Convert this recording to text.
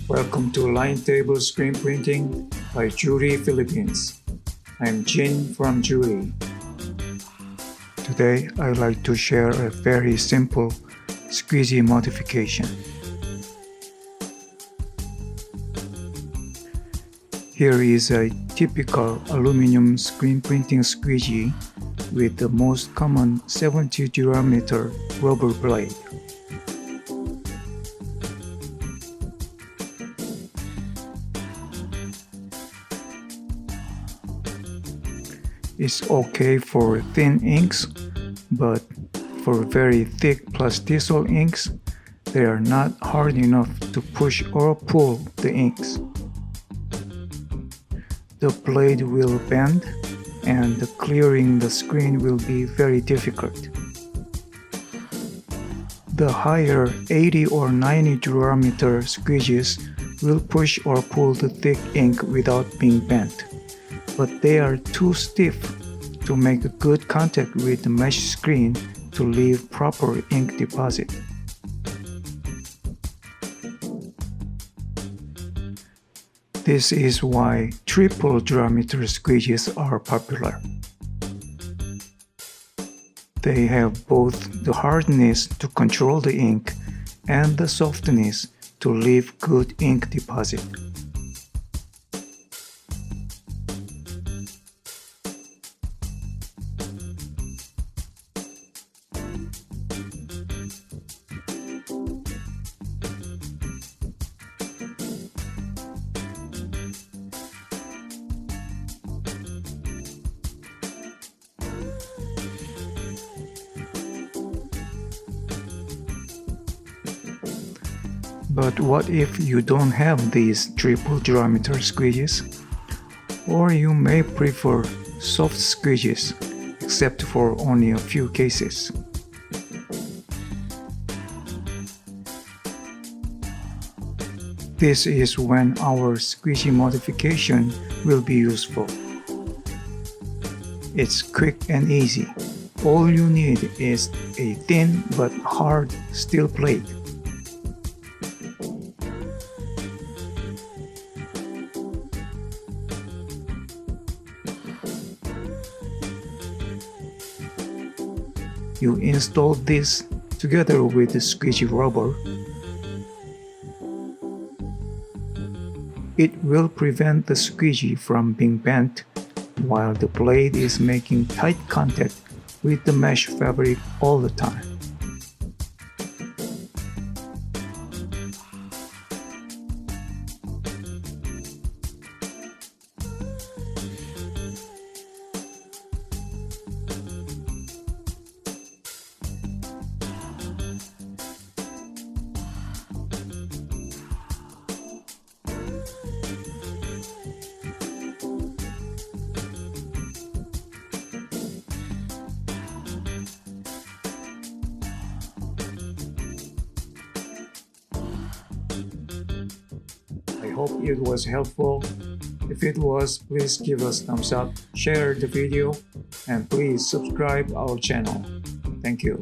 Welcome to Line Table Screen Printing by Jury Philippines. I'm Jin from Jury. Today I'd like to share a very simple squeegee modification. Here is a typical aluminum screen printing squeegee with the most common 70 diameter rubber blade. It's okay for thin inks, but for very thick plastisol inks, they are not hard enough to push or pull the inks. The blade will bend, and clearing the screen will be very difficult. The higher 80 or 90 diameter squeegees will push or pull the thick ink without being bent, but they are too stiff to make good contact with the mesh screen to leave proper ink deposit. This is why triple diameter squeegees are popular. They have both the hardness to control the ink and the softness to leave good ink deposit. But what if you don't have these triple diameter squeegees? Or you may prefer soft squeegees, except for only a few cases. This is when our squeegee modification will be useful. It's quick and easy. All you need is a thin but hard steel plate. You install this together with the squeegee rubber. It will prevent the squeegee from being bent while the blade is making tight contact with the mesh fabric all the time. I hope it was helpful. If it was, please give us thumbs up, share the video, and please subscribe our channel. Thank you.